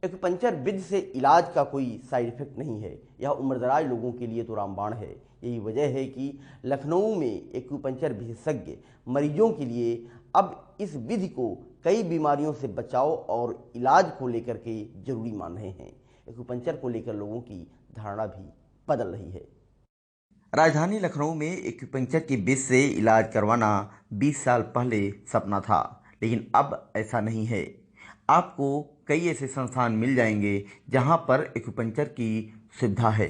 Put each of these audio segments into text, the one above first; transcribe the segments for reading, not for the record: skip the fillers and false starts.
Acupuncture विधि से इलाज का कोई साइड इफेक्ट नहीं है। यह उम्रदराज लोगों के लिए तो रामबाण है। यही वजह है कि लखनऊ में एक्यूपंक्चर विशेषज्ञ मरीजों के लिए अब इस विधि को कई बीमारियों से बचाव और इलाज को लेकर के जरूरी मान रहे हैं। एक्यूपंक्चर को लेकर लोगों की धारणा भी बदल रही है। राजधानी लखनऊ में एक्यूपंक्चर की विधि से इलाज करवाना 20 साल पहले सपना था, लेकिन अब ऐसा नहीं है। आपको कई ऐसे संस्थान मिल जाएंगे जहां पर एक्यूपंक्चर की सुविधा है।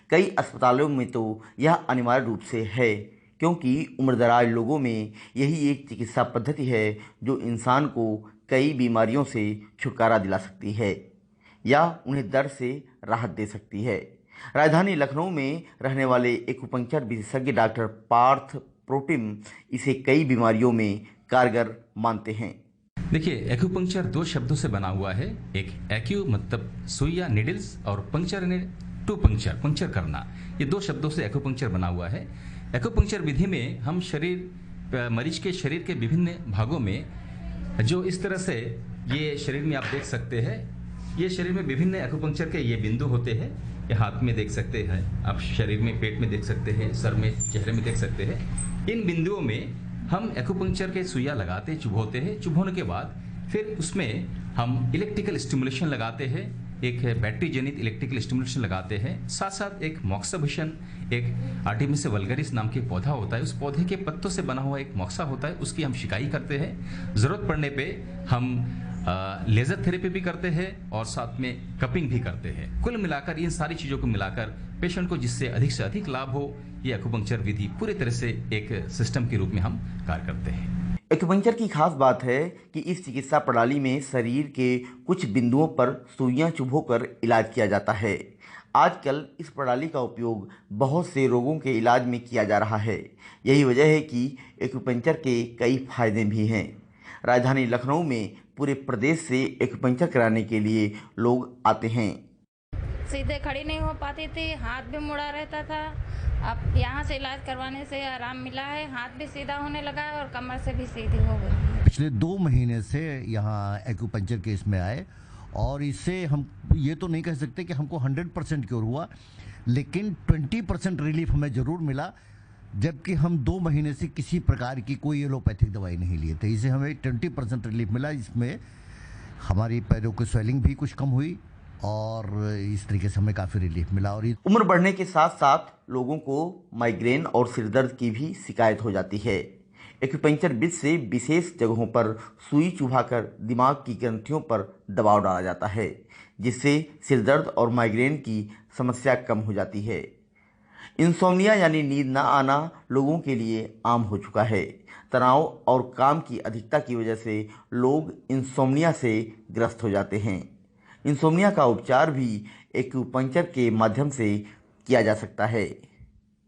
कई अस्पतालों में तो यह अनिवार्य रूप से है, क्योंकि उम्रदराज लोगों में यही एक चिकित्सा पद्धति है जो इंसान को कई बीमारियों से छुटकारा दिला सकती है या उन्हें दर्द से राहत दे सकती है। राजधानी लखनऊ में रहने वाले एक्यूपंक्चर विशेषज्ञ डॉक्टर पार्थ प्रोटिम इसे कई बीमारियों में कारगर मानते हैं। देखिए, एक्यूपंक्चर दो शब्दों से बना हुआ है। एक एक्यू मतलब सुई या निडल्स, और पंक्चर यानी टू पंक्चर, पंक्चर करना। ये दो शब्दों से एक्यूपंक्चर बना हुआ है। एक्यूपंक्चर विधि में हम मरीज के शरीर के विभिन्न भागों में, जो इस तरह से ये शरीर में आप देख सकते हैं, ये शरीर में विभिन्न एक्यूपंक्चर के ये बिंदु होते हैं। ये हाथ में देख सकते हैं आप, शरीर में, पेट में देख सकते हैं, सर में, चेहरे में देख सकते हैं। इन बिंदुओं में हम एक्यूपंक्चर के सुइया लगाते, चुभोते हैं। चुभोने के बाद फिर उसमें हम इलेक्ट्रिकल स्टिमुलेशन लगाते हैं, एक बैटरी जनित इलेक्ट्रिकल स्टिमुलेशन लगाते हैं। साथ साथ एक मोक्साभिशन, एक आर्टिमिस वल्गरिस नाम के पौधा होता है, उस पौधे के पत्तों से बना हुआ एक मोक्सा होता है, उसकी हम शिकाई करते हैं। ज़रूरत पड़ने पे हम लेज़र थेरेपी भी करते हैं और साथ में कपिंग भी करते हैं। कुल मिलाकर इन सारी चीज़ों को मिलाकर पेशेंट को जिससे अधिक से अधिक लाभ हो, ये एक्यूपंक्चर विधि पूरी तरह से एक सिस्टम के रूप में हम कार्य करते हैं। एक्यूपंक्चर की खास बात है कि इस चिकित्सा प्रणाली में शरीर के कुछ बिंदुओं पर सुइयां चुभोकर इलाज किया जाता है। आजकल इस प्रणाली का उपयोग बहुत से रोगों के इलाज में किया जा रहा है। यही वजह है कि एक्यूपंक्चर के कई फायदे भी हैं। राजधानी लखनऊ में पूरे प्रदेश से एक्यूपंक्चर कराने के लिए लोग आते हैं। सीधे खड़ी नहीं हो पाती थी, हाथ भी मुड़ा रहता था। अब यहाँ से इलाज करवाने से आराम मिला है, हाथ भी सीधा होने लगा है और कमर से भी सीधी हो गई। पिछले 2 महीने से यहाँ एक्यूपंक्चर के इसमें आए और इससे हम ये तो नहीं कह सकते कि हमको 100% क्योर हुआ, लेकिन 20% रिलीफ हमें ज़रूर मिला, जबकि हम 2 महीने से किसी प्रकार की कोई एलोपैथिक दवाई नहीं लिए थे। इससे हमें 20% रिलीफ मिला। इसमें हमारी पैरों की स्वेलिंग भी कुछ कम हुई और इस तरीके से हमें काफ़ी रिलीफ मिला। और उम्र बढ़ने के साथ साथ लोगों को माइग्रेन और सिरदर्द की भी शिकायत हो जाती है। एक्यूपंक्चर विधि से विशेष जगहों पर सुई चुभाकर दिमाग की ग्रंथियों पर दबाव डाला जाता है, जिससे सिरदर्द और माइग्रेन की समस्या कम हो जाती है। इंसोम्निया यानी नींद न आना लोगों के लिए आम हो चुका है। तनाव और काम की अधिकता की वजह से लोग इंसोम्निया से ग्रस्त हो जाते हैं। इंसोम्निया का उपचार भी एक्यूपंक्चर के माध्यम से किया जा सकता है।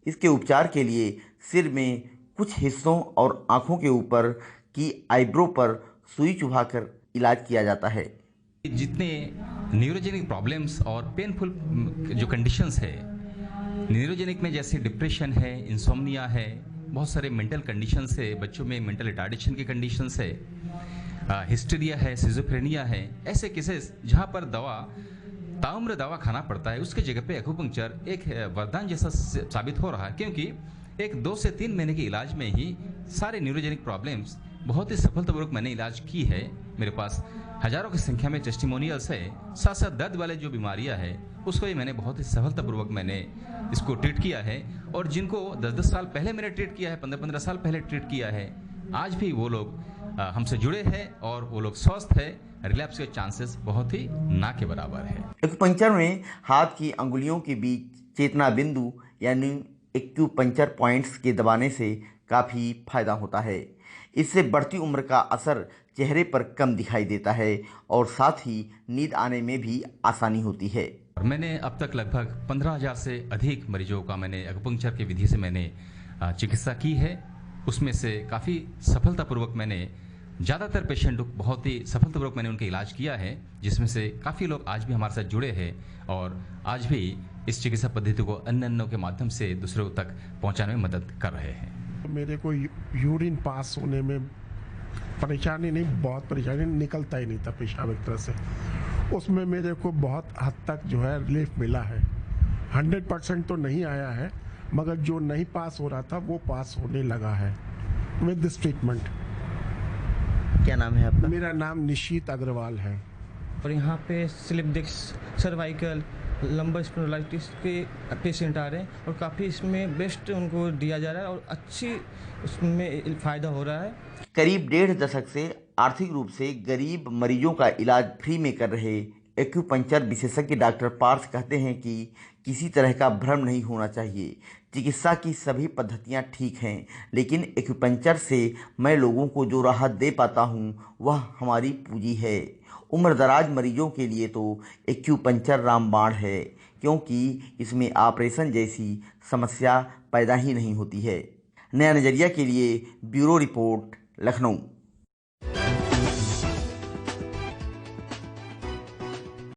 इसके उपचार के लिए सिर में कुछ हिस्सों और आँखों के ऊपर की आईब्रो पर सुई चुभाकर इलाज किया जाता है। जितने न्यूरोजेनिक प्रॉब्लम्स और पेनफुल जो कंडीशंस है न्यूरोजेनिक में, जैसे डिप्रेशन है, इंसोम्निया है, बहुत सारे मेंटल कंडीशंस है, बच्चों में मेंटल रिटार्डेशन की कंडीशंस है, हिस्टीरिया है, सिजोफ्रेनिया है, ऐसे केसेस जहाँ पर ताउम्र दवा खाना पड़ता है, उसके जगह पे एक्यूपंक्चर एक वरदान जैसा साबित हो रहा है। क्योंकि एक 2 से 3 महीने के इलाज में ही सारे न्यूरोजेनिक प्रॉब्लम्स बहुत ही सफलतापूर्वक मैंने इलाज की है। मेरे पास हजारों की संख्या में टेस्टिमोनियल्स है। साथ साथ दर्द वाले जो बीमारियां हैं उसको भी मैंने बहुत ही सफलतापूर्वक मैंने इसको ट्रीट किया है। और जिनको 10-10 साल पहले मैंने ट्रीट किया है, 15-15 साल पहले ट्रीट किया है, आज भी वो लोग हमसे जुड़े हैं और वो लोग स्वस्थ है। रिलैप्स के चांसेस बहुत ही ना के बराबर है। एक्यूपंक्चर में हाथ की अंगुलियों के बीच चेतना बिंदु यानी एक्यूपंक्चर पॉइंट्स के दबाने से काफ़ी फायदा होता है। इससे बढ़ती उम्र का असर चेहरे पर कम दिखाई देता है और साथ ही नींद आने में भी आसानी होती है। मैंने अब तक लगभग 15,000 से अधिक मरीजों का मैंने एक्यूपंक्चर की विधि से मैंने चिकित्सा की है। उसमें से काफ़ी सफलतापूर्वक मैंने ज़्यादातर पेशेंट बहुत ही सफलतापूर्वक मैंने उनका इलाज किया है, जिसमें से काफ़ी लोग आज भी हमारे साथ जुड़े हैं और आज भी इस चिकित्सा पद्धति को अन्य के माध्यम से दूसरों तक पहुंचाने में मदद कर रहे हैं। मेरे को यूरिन पास होने में परेशानी नहीं, बहुत परेशानी, निकलता ही नहीं था पेशाब एक तरह से। उसमें मेरे को बहुत हद तक जो है रिलीफ मिला है। 100% तो नहीं आया है, मगर जो नहीं पास हो रहा था वो पास होने लगा है विद दिस ट्रीटमेंट। क्या नाम है आपका? मेरा नाम निशीत अग्रवाल है। और यहाँ पे slip disc, cervical, lumbar spondylitis के पेशेंट आ रहे हैं और काफ़ी इसमें बेस्ट उनको दिया जा रहा है और अच्छी उसमें फ़ायदा हो रहा है। करीब 1.5 दशक से आर्थिक रूप से गरीब मरीजों का इलाज फ्री में कर रहे एक्यूपंक्चर विशेषज्ञ डॉक्टर पार्थ कहते हैं कि किसी तरह का भ्रम नहीं होना चाहिए। चिकित्सा की सभी पद्धतियां ठीक हैं, लेकिन एक्यूपंक्चर से मैं लोगों को जो राहत दे पाता हूं वह हमारी पूंजी है। उम्रदराज मरीजों के लिए तो एक्यूपंक्चर रामबाण है, क्योंकि इसमें ऑपरेशन जैसी समस्या पैदा ही नहीं होती है। नया नज़रिया के लिए ब्यूरो रिपोर्ट, लखनऊ।